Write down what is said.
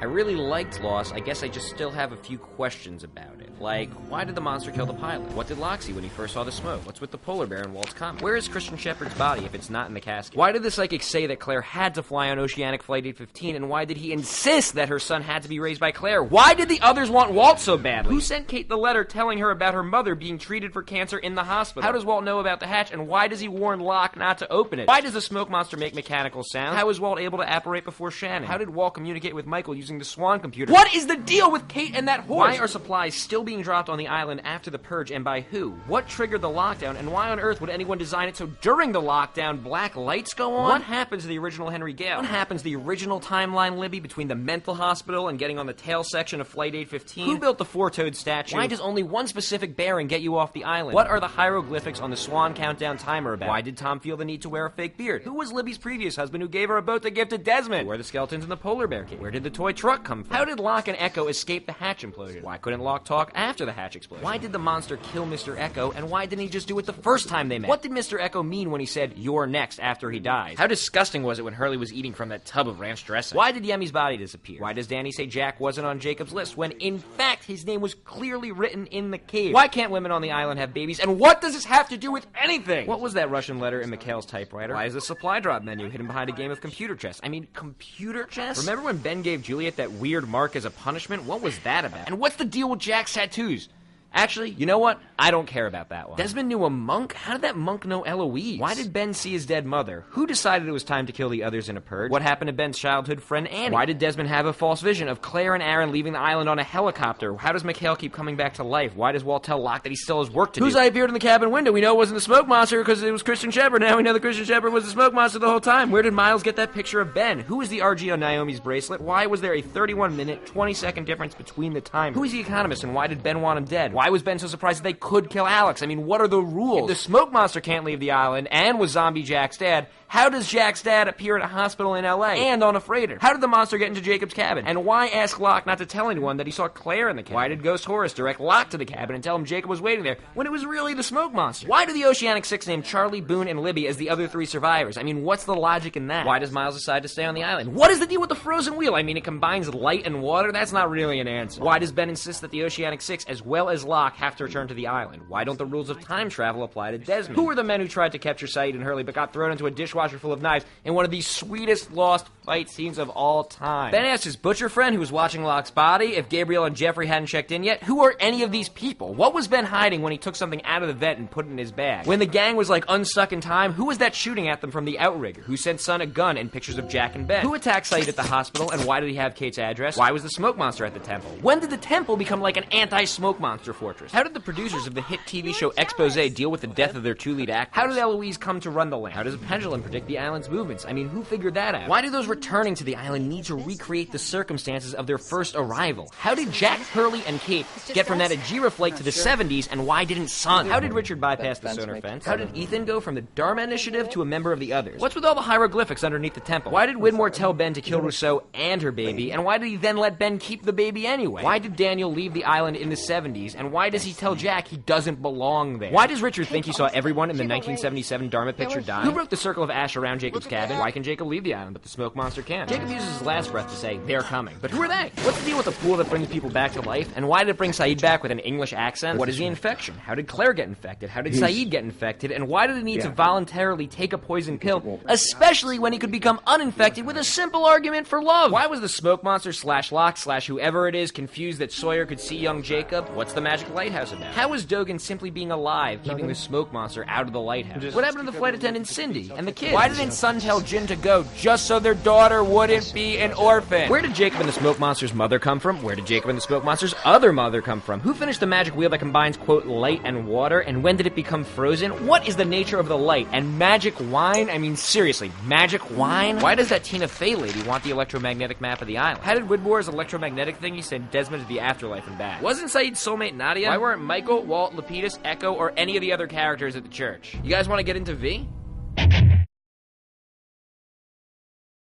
I really liked Lost. I guess I just still have a few questions about it. Like, why did the monster kill the pilot? What did Locke see when he first saw the smoke? What's with the polar bear in Walt's comic? Where is Christian Shepherd's body if it's not in the casket? Why did the psychic say that Claire had to fly on Oceanic Flight 815, and why did he insist that her son had to be raised by Claire? Why did the others want Walt so badly? Who sent Kate the letter telling her about her mother being treated for cancer in the hospital? How does Walt know about the hatch, and why does he warn Locke not to open it? Why does the smoke monster make mechanical sounds? How is Walt able to apparate before Shannon? How did Walt communicate with Michael using the Swan computer? What is the deal with Kate and that horse? Why are supplies still being dropped on the island after the purge, and by who? What triggered the lockdown, and why on earth would anyone design it so during the lockdown black lights go on? What happened to the original Henry Gale? What happens to the original timeline, Libby, between the mental hospital and getting on the tail section of Flight 815? Who built the four-toed statue? Why does only one specific bearing get you off the island? What are the hieroglyphics on the Swan countdown timer about? Why did Tom feel the need to wear a fake beard? Who was Libby's previous husband who gave her a boat to give to Desmond? Who are the skeletons in the polar bear cave? Where did the toy truck come from? How did Locke and Echo escape the hatch implosion? Why couldn't Locke talk after the hatch explosion? Why did the monster kill Mr. Echo, and why didn't he just do it the first time they met? What did Mr. Echo mean when he said, "You're next," after he dies? How disgusting was it when Hurley was eating from that tub of ranch dressing? Why did Yemi's body disappear? Why does Danny say Jack wasn't on Jacob's list when, in fact, his name was clearly written in the cave? Why can't women on the island have babies, and what does this have to do with anything? What was that Russian letter in Mikhail's typewriter? Why is the supply drop menu hidden behind a game of computer chess? I mean, computer chess? Remember when Ben gave Juliet that weird mark as a punishment? What was that about? And what's the deal with Jack's tattoos? Actually, you know what? I don't care about that one. Desmond knew a monk? How did that monk know Eloise? Why did Ben see his dead mother? Who decided it was time to kill the others in a purge? What happened to Ben's childhood friend Annie? Why did Desmond have a false vision of Claire and Aaron leaving the island on a helicopter? How does Mikhail keep coming back to life? Why does Walt tell Locke that he still has work to do? Whose eye appeared in the cabin window? We know it wasn't the smoke monster because it was Christian Shepherd. Now we know the Christian Shepherd was the smoke monster the whole time. Where did Miles get that picture of Ben? Who is the RG on Naomi's bracelet? Why was there a 31-minute, 20-second difference between the time? Who is the economist, and why did Ben want him dead? Why was Ben so surprised that they could kill Alex? I mean, what are the rules? If the smoke monster can't leave the island and was zombie Jack's dad, how does Jack's dad appear at a hospital in LA and on a freighter? How did the monster get into Jacob's cabin? And why ask Locke not to tell anyone that he saw Claire in the cabin? Why did Ghost Horace direct Locke to the cabin and tell him Jacob was waiting there when it was really the smoke monster? Why do the Oceanic Six name Charlie, Boone, and Libby as the other three survivors? I mean, what's the logic in that? Why does Miles decide to stay on the island? What is the deal with the frozen wheel? I mean, it combines light and water? That's not really an answer. Why does Ben insist that the Oceanic Six, as well as Locke, have to return to the island? Why don't the rules of time travel apply to Desmond? Who were the men who tried to capture Saeed and Hurley but got thrown into a dishwasher full of knives in one of the sweetest Lost fight scenes of all time? Ben asked his butcher friend who was watching Locke's body if Gabriel and Jeffrey hadn't checked in yet. Who are any of these people? What was Ben hiding when he took something out of the vent and put it in his bag? When the gang was like unstuck in time, who was that shooting at them from the outrigger? Who sent Son a gun and pictures of Jack and Ben? Who attacked Saeed at the hospital, and why did he have Kate's address? Why was the smoke monster at the temple? When did the temple become like an anti-smoke monster fortress? How did the producers of the hit TV show Expose deal with the death of their two lead actors? How did Eloise come to run the land? How does a pendulum predict the island's movements? I mean, who figured that out? Why do those returning to the island need to recreate the circumstances of their first arrival? How did Jack, Hurley, and Kate get from that Ajira flight to the 70s, and why didn't Son? How did Richard bypass the sonar fence? How did Ethan go from the Dharma Initiative to a member of the others? What's with all the hieroglyphics underneath the temple? Why did Widmore tell Ben to kill Rousseau and her baby, and why did he then let Ben keep the baby anyway? Why did Daniel leave the island in the 70s, and why does he tell Jack he doesn't belong there? Why does Richard think he saw everyone in the 1977 Dharma picture die? Who broke the circle of ash around Jacob's cabin? Why can Jacob leave the island, but the smoke monster can't? Jacob uses his last breath to say, "They're coming." But who are they? What's the deal with the pool that brings people back to life? And why did it bring Saeed back with an English accent? What is the infection? How did Claire get infected? How did Saeed get infected? And why did he need to voluntarily take a poison pill, especially when he could become uninfected with a simple argument for love? Why was the smoke monster / Locke / whoever it is confused that Sawyer could see young Jacob? What's the magic lighthouse about? How was Dogan simply being alive, keeping the smoke monster out of the lighthouse? What happened to the flight attendant Cindy and the kids? Why didn't Son tell Jin to go just so their daughter wouldn't be an orphan? Where did Jacob and the smoke monster's mother come from? Where did Jacob and the smoke monster's other mother come from? Who finished the magic wheel that combines, quote, light and water? And when did it become frozen? What is the nature of the light? And magic wine? I mean, seriously, magic wine? Why does that Tina Fey lady want the electromagnetic map of the island? How did Widmore's electromagnetic thingy send Desmond to the afterlife and back? Wasn't Saeed's soulmate Nadia? Why weren't Michael, Walt, Lapidus, Echo, or any of the other characters at the church? You guys want to get into V?